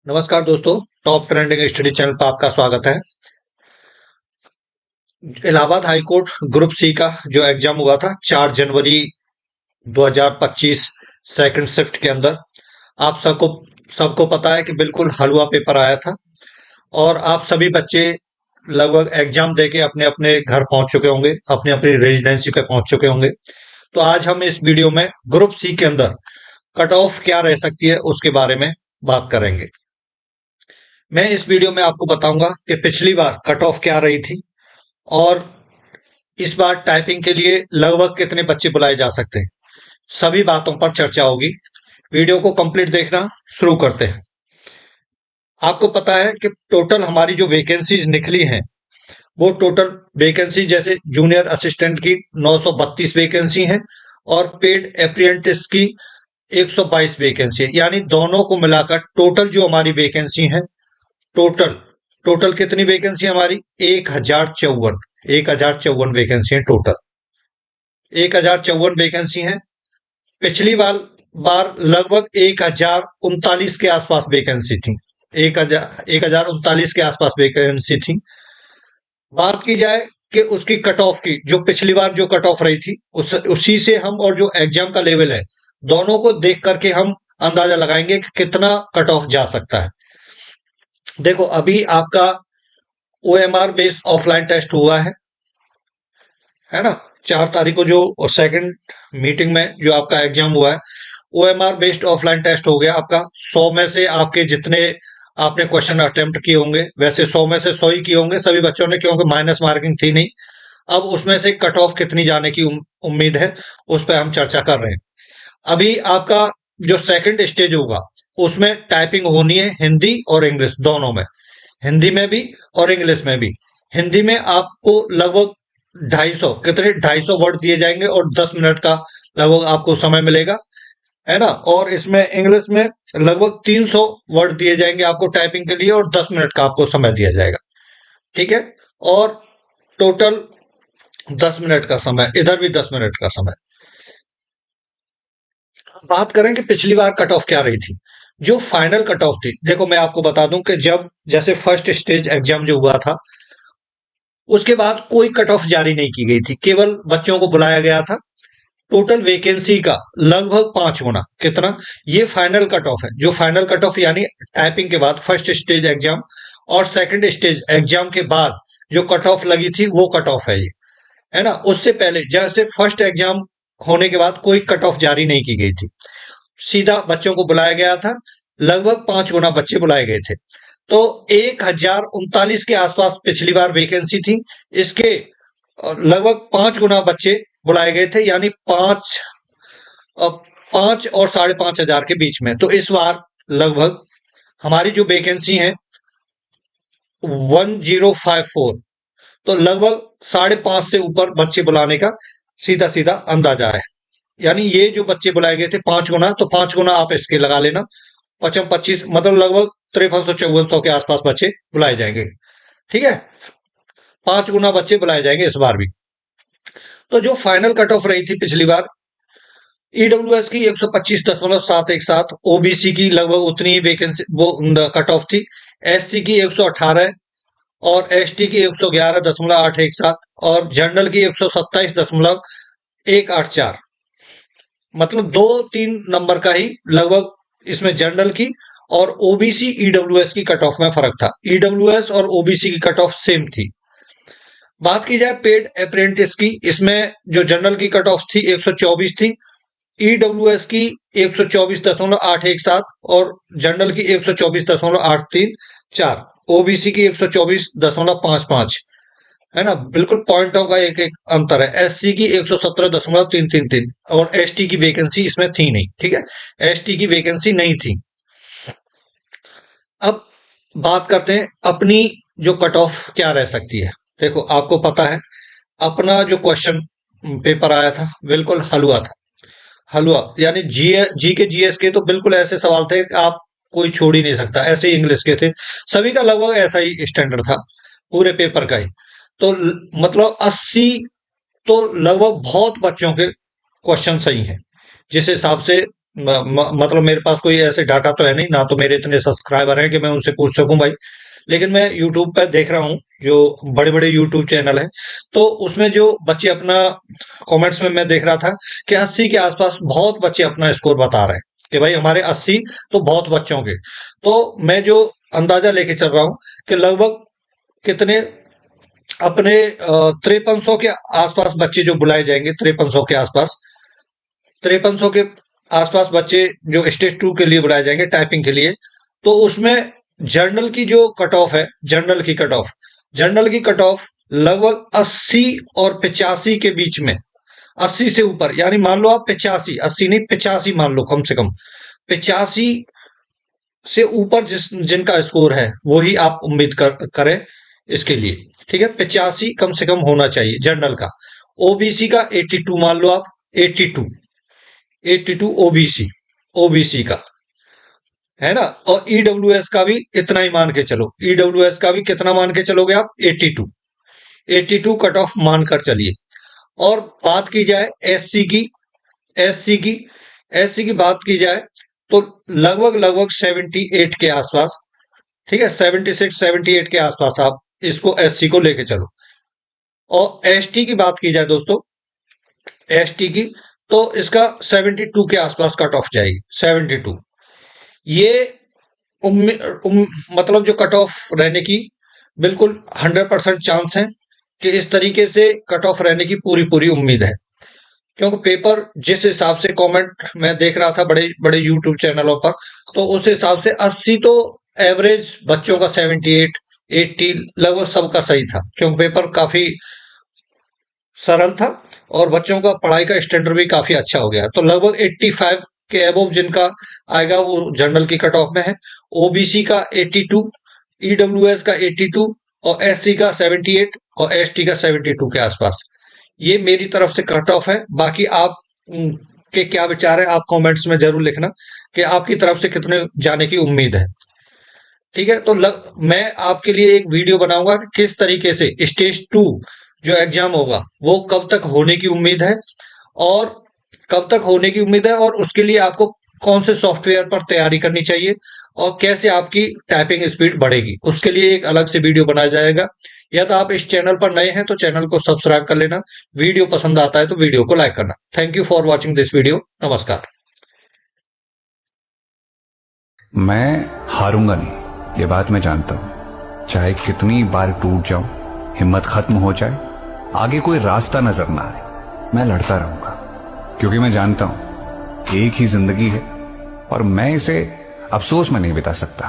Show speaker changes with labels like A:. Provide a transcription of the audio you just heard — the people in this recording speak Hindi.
A: नमस्कार दोस्तों, टॉप ट्रेंडिंग स्टडी चैनल पर आपका स्वागत है। Allahabad high court group C का जो एग्जाम हुआ था 4 जनवरी 2025 सेकंड शिफ्ट के अंदर, आप सबको सबको पता है कि बिल्कुल हलवा पेपर आया था और आप सभी बच्चे लगभग एग्जाम देके अपने अपने घर पहुंच चुके होंगे, अपने अपनी रेजिडेंसी पे पहुंच चुके होंगे। तो आज हम इस वीडियो में ग्रुप सी के अंदर कट ऑफ क्या रह सकती है उसके बारे में बात करेंगे। मैं इस वीडियो में आपको बताऊंगा कि पिछली बार कट ऑफ क्या रही थी और इस बार टाइपिंग के लिए लगभग कितने बच्चे बुलाए जा सकते हैं। सभी बातों पर चर्चा होगी। वीडियो को कंप्लीट देखना शुरू करते हैं। आपको पता है कि टोटल हमारी जो वैकेंसीज निकली हैं वो टोटल वैकेंसी जैसे जूनियर असिस्टेंट की 932 वैकेंसी है और पेड अप्रेंटिस की 122 वैकेंसी है, यानी दोनों को मिलाकर टोटल जो हमारी वैकेंसी है, टोटल टोटल कितनी वैकेंसी हमारी 1054 वैकेंसी है। टोटल 1054 वैकेंसी है। पिछली बार लगभग 1039 के आसपास वैकेंसी थी। 1039 के आसपास वैकेंसी थी। बात की जाए कि उसकी कट ऑफ की, जो पिछली बार जो कट ऑफ रही थी उसी से हम और जो एग्जाम का लेवल है दोनों को देख करके हम अंदाजा लगाएंगे कि कितना कट ऑफ जा सकता है। देखो, अभी आपका ओएमआर बेस्ड ऑफलाइन टेस्ट हुआ है ना। 4 तारीख को जो सेकंड मीटिंग में जो आपका एग्जाम हुआ है, ओएमआर बेस्ड ऑफलाइन टेस्ट हो गया आपका। 100 में से आपके जितने आपने क्वेश्चन अटेम्प्ट किए होंगे, वैसे 100 में से 100 ही किए होंगे सभी बच्चों ने, क्योंकि माइनस मार्किंग थी नहीं। अब उसमें से कट ऑफ कितनी जाने की उम्मीद है उस पर हम चर्चा कर रहे हैं। अभी आपका जो सेकंड स्टेज होगा उसमें टाइपिंग होनी है हिंदी और इंग्लिश दोनों में, हिंदी में भी और इंग्लिश में भी। हिंदी में आपको लगभग 250 वर्ड दिए जाएंगे और 10 मिनट का लगभग आपको समय मिलेगा, है ना। और इसमें इंग्लिश में लगभग 300 वर्ड दिए जाएंगे आपको टाइपिंग के लिए और 10 मिनट का आपको समय दिया जाएगा, ठीक है। और टोटल 10 मिनट का समय, इधर भी 10 मिनट का समय। बात करें कि पिछली बार कट ऑफ क्या रही थी, जो फाइनल कट ऑफ थी। देखो, मैं आपको बता दूं कि जब जैसे फर्स्ट स्टेज एग्जाम जो हुआ था उसके बाद कोई कट ऑफ जारी नहीं की गई थी, केवल बच्चों को बुलाया गया था। टोटल वैकेंसी का लगभग 5 गुना, कितना, ये फाइनल कट ऑफ है। जो फाइनल कट ऑफ यानी टाइपिंग के बाद फर्स्ट स्टेज एग्जाम और सेकंड स्टेज एग्जाम के बाद जो कट ऑफ लगी थी वो कट ऑफ है ये, है ना। उससे पहले जैसे फर्स्ट एग्जाम होने के बाद कोई कट ऑफ जारी नहीं की गई थी, सीधा बच्चों को बुलाया गया था। लगभग 5 गुना बच्चे बुलाए गए थे। तो 1039 के आसपास पिछली बार वैकेंसी थी, इसके लगभग 5 गुना बच्चे बुलाए गए थे, यानी 5 और 5,500 के बीच में। तो इस बार लगभग हमारी जो वैकेंसी है 1054, तो लगभग 5.5 से ऊपर बच्चे बुलाने का सीधा सीधा अंदाजा है। यानी ये जो बच्चे बुलाए गए थे 5 गुना, तो 5 गुना आप इसके लगा लेना, 25 मतलब लगभग 5300-5400 के आसपास बच्चे बुलाए जाएंगे, ठीक है। 5 गुना बच्चे बुलाए जाएंगे इस बार भी। तो जो फाइनल कट ऑफ रही थी पिछली बार, ईडब्ल्यूएस की 125.717, ओबीसी की लगभग उतनी ही वैकेंसी वो कट ऑफ थी, एससी की 118 और एसटी की 111.817 और जनरल की 127.184। मतलब 2-3 नंबर का ही लगभग इसमें जनरल की और ओबीसी ईडब्ल्यूएस की कट ऑफ में फर्क था। ईडब्ल्यूएस और ओबीसी की कट ऑफ सेम थी। बात की जाए पेड अप्रेंटिस की, इसमें जो जनरल की कट ऑफ थी 124 थी, ईडब्ल्यूएस की 124.817 और जनरल की 124.834, ओबीसी की 124.55, है ना। बिल्कुल पॉइंटों का एक एक अंतर है। एससी की 117.333 और एसटी की वैकेंसी इसमें थी नहीं, ठीक है, एसटी की वैकेंसी नहीं थी। अब बात करते हैं अपनी जो कट ऑफ क्या रह सकती है। देखो, आपको पता है अपना जो क्वेश्चन पेपर आया था बिल्कुल हलवा था। हलवा यानी जी के जीएस के तो बिल्कुल ऐसे सवाल थे कि आप कोई छोड़ ही नहीं सकता, ऐसे ही इंग्लिश के थे, सभी का लगभग ऐसा ही स्टैंडर्ड था पूरे पेपर का ही। तो मतलब 80, तो लगभग बहुत बच्चों के क्वेश्चन सही हैं जिस हिसाब से मतलब मेरे पास कोई ऐसे डाटा तो है नहीं, ना तो मेरे इतने सब्सक्राइबर हैं कि मैं उनसे पूछ सकूं भाई। लेकिन मैं यूट्यूब पर देख रहा हूँ, जो बड़े बड़े यूट्यूब चैनल है, तो उसमें जो बच्चे अपना कमेंट्स में मैं देख रहा था कि 80 के आसपास बहुत बच्चे अपना स्कोर बता रहे हैं कि भाई हमारे 80, तो बहुत बच्चों के। तो मैं जो अंदाजा लेके चल रहा हूँ कि लगभग कितने अपने 5300 के आसपास बच्चे जो बुलाए जाएंगे, 5300 के आसपास, 5300 के आसपास बच्चे जो स्टेज 2 के लिए बुलाए जाएंगे टाइपिंग के लिए। तो उसमें जर्नल की जो कट ऑफ है, जर्नल की कट ऑफ लगभग 80 और 85 के बीच में, 80 से ऊपर, यानी मान लो आप 85, 80 नहीं 85 मान लो, कम से कम 85 से ऊपर जिनका स्कोर है वही आप उम्मीद करें इसके लिए। ठीक है, 85 कम से कम होना चाहिए जनरल का। ओबीसी का 82 मान लो आप, 82, 82 ओबीसी, ओबीसी का है ना। और ईडब्ल्यूएस का भी इतना ही मान के चलो, ईडब्ल्यूएस का भी कितना मान के चलोगे आप, 82, 82 कट ऑफ मानकर चलिए। और बात की जाए एससी की, एससी की एससी की बात की जाए तो लगभग लगभग 78 के आसपास, ठीक है, 76 78 के आसपास आप इसको एससी को लेके चलो। और एसटी की बात की जाए दोस्तों, एसटी की, तो इसका 72 के आसपास कट ऑफ जाएगी, 72। ये मतलब जो कट ऑफ रहने की बिल्कुल 100% चांस है कि इस तरीके से कट ऑफ रहने की पूरी पूरी उम्मीद है। क्योंकि पेपर जिस हिसाब से कमेंट मैं देख रहा था बड़े बड़े यूट्यूब चैनलों पर, तो उस हिसाब से 80 तो एवरेज, बच्चों का 78 80 लगभग सबका सही था, क्योंकि पेपर काफी सरल था और बच्चों का पढ़ाई का स्टैंडर्ड भी काफी अच्छा हो गया। तो लगभग 85 के अबव जिनका आएगा वो जनरल की कट ऑफ में है। ओबीसी का 82, ईडब्ल्यूएस का 82 और एससी का 78 और एसटी का 72 के आसपास। ये मेरी तरफ से कट ऑफ है। बाकी आप के क्या विचार है, आप कमेंट्स में जरूर लिखना कि आपकी तरफ से कितने जाने की उम्मीद है। ठीक है, तो मैं आपके लिए एक वीडियो बनाऊंगा कि किस तरीके से स्टेज 2 जो एग्जाम होगा वो कब तक होने की उम्मीद है, और कब तक होने की उम्मीद है, और उसके लिए आपको कौन से सॉफ्टवेयर पर तैयारी करनी चाहिए और कैसे आपकी टाइपिंग स्पीड बढ़ेगी, उसके लिए एक अलग से वीडियो बनाया जाएगा। यदि आप इस चैनल पर नए हैं तो चैनल को सब्सक्राइब कर लेना, वीडियो पसंद आता है तो वीडियो को लाइक करना। Thank you for watching this video. नमस्कार।
B: मैं हारूंगा नहीं, ये बात मैं जानता हूं। चाहे कितनी बार टूट जाऊं, हिम्मत खत्म हो जाए, आगे कोई रास्ता नजर ना आए, मैं लड़ता रहूंगा। क्योंकि मैं जानता हूं एक ही जिंदगी है और मैं इसे अफसोस में नहीं बिता सकता।